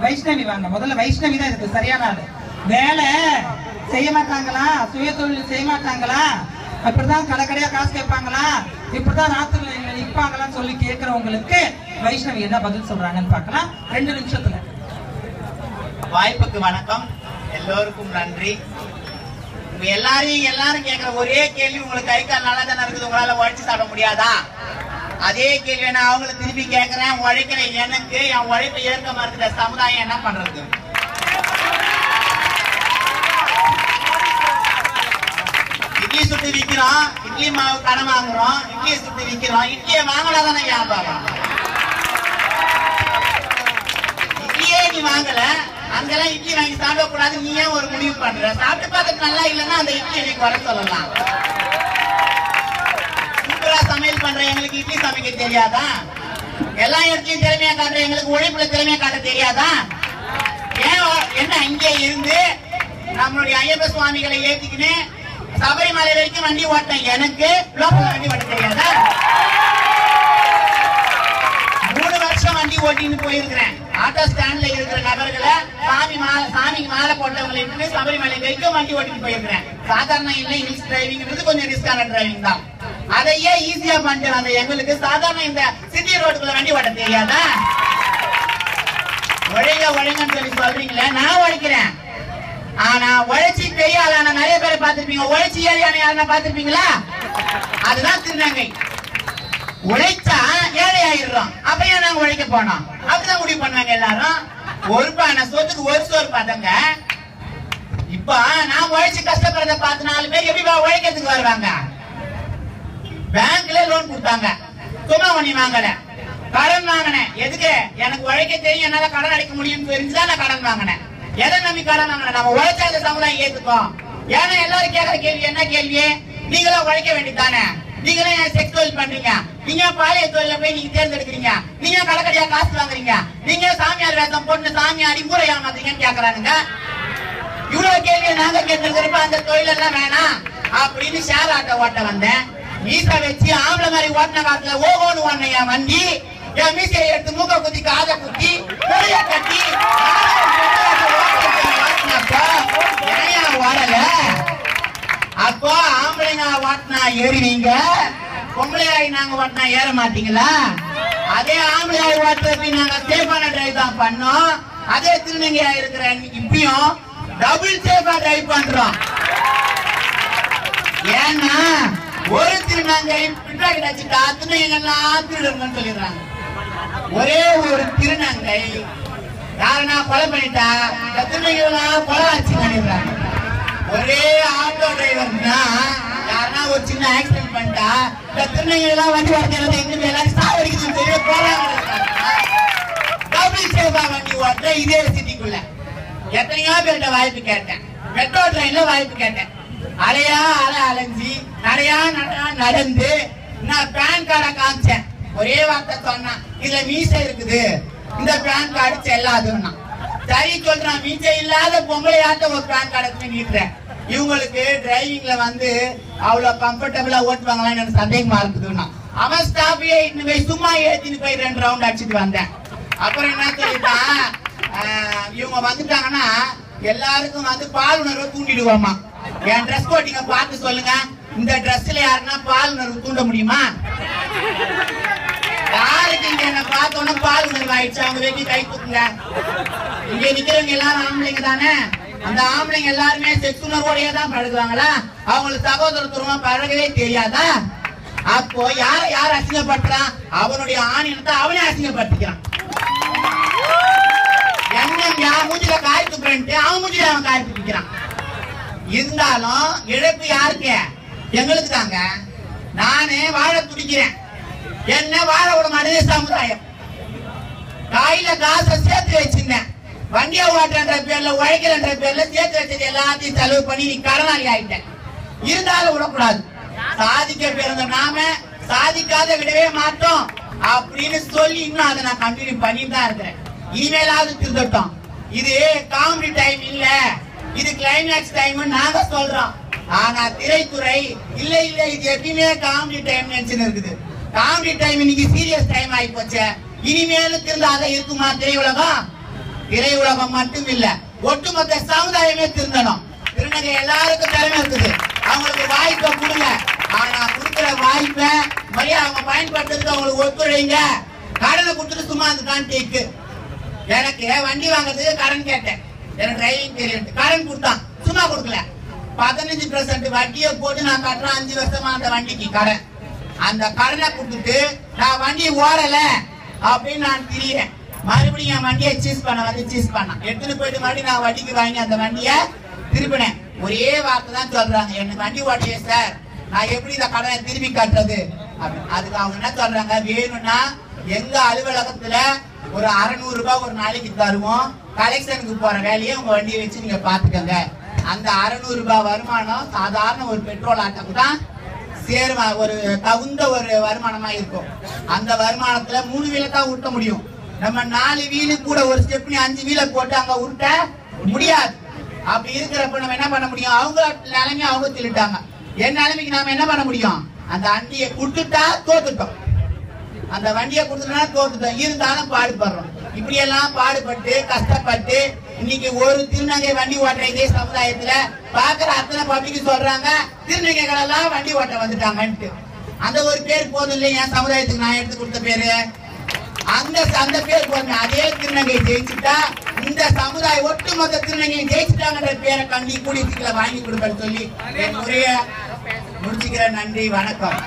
வைஷ்ணவி வாங்க. முதல்ல வைஷ்ணவி தான் இதுக்கு சரியான ஆளு. வேலை செய்ய மாட்டாங்களா, சுய தொழில் செய்ய மாட்டாங்களா, அப்படிதான் கடைக்கடையா காசு கேட்பாங்களா, இப்படிதான் ராத்திரில நிற்பாங்களான்னு சொல்லி கேட்கிறவங்களுக்கு வைஷ்ணவி என்ன பதில் சொல்றாங்கன்னு பார்க்கலாம் 2 நிமிஷத்துல. வாய்ப்புக்கு வணக்கம், எல்லோருக்கும் நன்றி. எல்லாரும் கேட்கிற ஒரே கேள்வி, உங்களுக்கு கை கால் நல்லா தானே இருக்குது, உங்களால உழைச்சு சாப்பிட முடியாதா? அதே கேள்வி நான் அவங்களை திருப்பி கேட்கிறேன். உழைக்கிற எனக்கு என் உழைப்பை ஏற்க மறுக்கிற சமுதாயம் என்ன பண்றது? இட்லி சுட்டு விற்கிறோம், இட்லி மாவு கடன் வாங்குறோம், இட்லியை சுட்டு விற்கிறோம். இட்லியை வாங்கினா தானே வியாபாரம். இட்லியே நீ வாங்கல, அங்கெல்லாம் இட்லி வாங்கி சாப்பிடக்கூடாது, நீ ஏன் ஒரு முடிவு பண்ற? சாப்பிட்டு பார்த்துட்டு நல்லா இல்லைன்னா அந்த இட்லி எனக்கு வர சொல்லலாம். சூப்பரா சமையல் பண்ற எங்களுக்கு இட்லி சமைக்க தெரியாதா? எல்லா இடத்துலயும் திறமையா காட்டுற எங்களுக்கு உழைப்புல திறமையா காட்ட தெரியாதா? ஏன் என்ன இங்கே இருந்து நம்மளுடைய ஐயப்ப சுவாமிகளை ஏத்திக்கின்னு சபரிமலை வரைக்கும் வண்டி ஓட்டேன், எனக்கு லோக்கல் வண்டி ஓட்ட தெரியாதா? 3 வருஷம் வண்டி ஓட்டின்னு போயிருக்கிறேன். ஆட்டோ ஸ்டாண்ட்ல இருக்கிற நபர்களை சாமிக்கு மாலை போட்டவங்களை சபரிமலை வரைக்கும் வண்டி ஓட்டிட்டு போயிருக்கிறேன். சாதாரண இல்லை, ஹில்ஸ் டிரைவிங்கிறது கொஞ்சம் ரிஸ்கான டிரைவிங் தான். அதையே ஈஸியா பண்ணிட்டு வந்த எங்களுக்கு சாதாரண இந்த சிட்டி ரோடுக்குள்ள வண்டி ஓட்ட தெரியாதா? ஒழுங்கன்னு சொல்லி சொல்றீங்களே, நான் உழைக்கிறேன். ஆனா உழைச்சி பெரிய ஆளான நிறைய பேரை பார்த்திருப்பீங்க. உழைச்சி ஏழையான யாருன்னா பார்த்திருப்பீங்களா? அதுதான் திருநங்கை. உழைச்சா ஏழை ஆயிடுறோம், அப்ப ஏன் நாங்க உழைக்க போனோம்? அப்படிதான் முடிவு பண்ணாங்க எல்லாரும். ஒரு பானை சொத்துக்கு ஒரு சோறு பார்த்தாங்க. இப்ப நான் உழைச்சு கஷ்டப்படுறத பார்த்து 4 பேர் எப்படி உழைக்கிறதுக்கு வருவாங்க? பேங்க்ல லோன் கொடுத்தாங்க, சும்மா பண்ணி வாங்கல, கடன் வாங்கினேன். எதுக்கு? எனக்கு உழைக்க தெரியும், என்னால கடன் அடைக்க முடியும்னு தெரிஞ்சுதான் நான் கடன் வாங்கினேன். எதை நம்பி கடன் வாங்கினேன்? நம்ம உழைச்சா இந்த சமுதாயம் ஏத்துக்கும். ஏன்னா எல்லாரும் கேட்கிற கேள்வி என்ன கேள்வி? நீங்களும் உழைக்க வேண்டியதானே, நீங்களும் ஏன் செக்ஸ் தொழில் பண்றீங்க, நீங்க பாலிய தொழில போய் நீங்க தேர்ந்தெடுக்கிறீங்க, நீங்க கடைக்கடையா காசு வாங்குறீங்க, நீங்க சாமியார் வேஷம் போட்டு சாமியாரி ஊரை ஏமாத்துறீங்கன்னு கேக்குறானுங்க. இவ்வளவு கேள்வியை நாங்க கேட்டுருக்கிறப்ப அந்த தொழில் எல்லாம் வேணாம் அப்படின்னு ஷேர் ஆட்டோ ஓட்ட வந்தேன். மீசை வச்சு ஆம்பளை மாதிரி ஓட்டின காலத்துல ஓகோன்னு ஓடின என் வண்டி, என் மீசையை எடுத்து மூக்க குத்தி காதை குத்தி கொலைய கட்டி ஓடல. அப்போ ஆம்பளைங்க ஓட்டினா ஏறுவீங்க, பொம்பளையாய் நாங்க ஓட்டினா ஏற மாட்டீங்களா? அதே ஆம்பளையாய் ஓட்டுறப்ப நாங்க சேஃபான டிரைவ் தான் பண்ணோம். அதே திருநங்கையா இருக்கிற இப்பயும் டபுள் சேஃபா டிரைவ் பண்றோம். ஏன்னா ஒரு திருநங்கை பின்னாடி வச்சுட்டா திருநங்கைலாம் திருடுங்கன்னு சொல்லிடுறாங்க. ஒரே ஒரு திருநங்கை யாருன்னா கொலை பண்ணிட்டா திருநங்கைலாம் கொலை ஆட்சி பண்ணிடுறாங்க. ஒரே ஆட்டோ டிரைவர்னா யாருன்னா ஒரு சின்ன ஆக்சிடென்ட் பண்ணிட்டா இந்த திருநங்கைலாம் வண்டி ஓட்டுறது எங்க எல்லாரும் சாவடிக்குதுன்னு சொல்லி போறாங்க. டபுள் சேஃபா வண்டி ஓட்டுற இதே சிட்டிக்குள்ள எத்தனையோ பேர்கிட்ட வாய்ப்பு கேட்டேன். மெட்ரோ ட்ரெயின்ல வாய்ப்பு கேட்டேன். அலையா அலைஞ்சி நடையா நடந்து நான் பேன் கார்டை காமிச்சேன். ஒரே வார்த்தை சொன்னா, இதுல மீசை இருக்குது, இந்த பேன் கார்டு செல்லாதுன்னா. சரி சொல்றான், மீசை இல்லாத பொம்பளையாட்ட ஒரு பேன் கார்டை நீட்டுறேன். இவங்களுக்கு டிரைவிங்ல வந்து அவ்வளவு கம்ஃபர்டபுளா ஓட்டுவாங்களான்னு எனக்கு சந்தேகமா இருக்குதுன்னா அவன் ஸ்டாஃபையே இன்னுமே சும்மா ஏத்தின்னு போய் 2 ரவுண்ட் அடிச்சுட்டு வந்தேன். அப்புறம் என்ன சொல்லிட்டான், இவங்க வந்துட்டாங்கன்னா எல்லாருக்கும் வந்து பால் உணர்வை தூண்டிடுவோமா. என் ட்ரெஸ் கோட்டிங்க பார்த்து சொல்லுங்க, இந்த ட்ரெஸ்ல யாருன்னா பால் உணர்வு தூண்ட முடியுமா? யாருக்கு இங்க என்ன பார்த்தோன்னா பால் உணர்வு ஆயிடுச்சு அவங்க வெட்டி கை தூக்குங்க. இங்க நிக்கிறவங்க எல்லாரும் ஆம்பளைங்க தானே, அந்த ஆம்பளைங்க எல்லாருமே செக்ஸ் உணர்வோடையே தான் பழகுவாங்களா? அவங்களுக்கு சகோதரத்துவமா பழகவே தெரியாதா? அப்போ யார் அசிங்கப்படுத்துறான்? அவனுடைய ஆணினத்தை அவனே அசிங்கப்படுத்திக்கிறான். என்ன மூஞ்சில காய் துப்புறேன்ட்டு அவன் மூஞ்சில அவன் காய் துப்பிக்கிறான். இருந்தாலும் இழப்பு யாருக்கு? எங்களுக்கு தாங்க. நானே வாழ துடிக்கிறேன், என்ன வாழ விட மாட்டேது சமுதாயம். காயில காசை சேர்த்து வச்சிருந்தேன், வண்டியா ஓட்டுற பேர்ல உழைக்கிற பேர்ல சேர்த்து வச்சது எல்லாத்தையும் செலவு பண்ணி நீ கடனாளி ஆயிட்டேன். இருந்தாலும் விடக்கூடாது. சாதிக்க பிறந்த நாம சாதிக்காத விடவே மாட்டோம் அப்படின்னு சொல்லி இன்னும் அதை நான் கண்டினியூ பண்ணிட்டு தான் இருக்கிறேன். இனிமேலாவது திருத்தட்டும். இது காமெடி டைம் இல்ல, இது கிளைமேக்ஸ் டைம் நாங்க சொல்றோம். ஆனா திரைத்துறை இல்ல இது எப்பயுமே காமெடி டைம் நினைச்சுன்னு இருக்குது. காமெடி டைம் இன்னைக்கு சீரியஸ் டைம் ஆகி போச்சு. இனிமேலும் திருந்தாத இருக்குமா திரையுலகம்? திரையுலகம் மட்டும் இல்ல, ஒட்டுமொத்த சமுதாயமே திருந்தணும். திருநங்கை எல்லாருக்கும் திறமை இருக்குது, அவங்களுக்கு வாய்ப்பை கொடுங்க. ஆனா கொடுக்கிற வாய்ப்பை முறையா அவங்க பயன்படுத்துறதுக்கு அவங்களுக்கு ஒத்துழைங்க. கடனை கொடுத்துட்டு சும்மா அந்த கான்டேக்கு. எனக்கு வண்டி வாங்குறதுக்கு கடன் கேட்டேன், எனக்கு டிரைவிங் தெரியும், கடன் கொடுத்தான், சும்மா கொடுக்கல. 15% வட்டியை போட்டு நான் கட்டுறேன் 5 வருஷமா அந்த வண்டிக்கு கடன். அந்த கடனை கொடுத்துட்டு நான் வண்டி ஓடல அப்படின்னு நான் திரியறேன். மறுபடியும் என் வண்டியை சீஸ் பண்ண எடுத்துட்டு போயிட்டு மறுபடியும் நான் வண்டிக்கு வாங்கி அந்த வண்டியை திருப்பினேன். ஒரே வார்த்தை தான் சொல்றாங்க, எனக்கு வண்டி ஓட்டலையே சார், நான் எப்படி இந்த கடனை திருப்பி கட்டுறது அப்படின்னு. அதுக்கு அவங்க என்ன சொல்றாங்க, வேணும்னா எங்க அலுவலகத்துல ஒரு 600 ரூபாய் ஒரு நாளைக்கு தருவோம், கலெக்ஷனுக்கு போற வேலையை உங்க வண்டியை வச்சு நீங்க பாத்துக்கோங்க. அந்த 600 ரூபாய் வருமானம் சாதாரண ஒரு பெட்ரோல் ஆட்டோக்கு தான் சேருமா, ஒரு தகுந்த ஒரு வருமானமா இருக்கும். அந்த வருமானத்துல 3 வீலை தான் உருட்ட முடியும். நம்ம 4 வீலு கூட ஒரு ஸ்டெப்னி 5 வீலை போட்டு அங்க உருட்ட முடியாது. அப்படி இருக்கிறப்ப நம்ம என்ன பண்ண முடியும், அவங்க நிலைமையை அவங்க சொல்லிட்டாங்க. என் நிலைமைக்கு நாம என்ன பண்ண முடியும், அந்த வண்டியை கொடுத்துட்டா தோத்துட்டோம், அந்த வண்டியை கொடுத்துட்டா தோத்துட்டோம். இருந்தாலும் பாடுபடுறோம். இப்படி எல்லாம் பாடுபட்டு கஷ்டப்பட்டு இன்னைக்கு ஒரு திருநங்கை வண்டி ஓட்டுற இதே சமுதாயத்துல பாக்குற அத்தனை பப்ளிக்கு சொல்றாங்க திருநங்கைகள் எல்லாம் வண்டி ஓட்ட வந்துட்டாங்கன்ட்டு. அந்த ஒரு பேர் போதும் இல்லை என் சமுதாயத்துக்கு நான் எடுத்து கொடுத்த பேரு, அந்த பேர் போதும். அதே திருநங்கை ஜெயிச்சுட்டா இந்த சமுதாயம் ஒட்டுமொத்த திருநங்கை ஜெயிச்சுட்டாங்கன்ற பேரை கண்டி கூடிய சீக்கிரம் வாங்கி கொடுப்பேன்னு சொல்லி என் முறைய முடிச்சுக்கிறேன். நன்றி, வணக்கம்.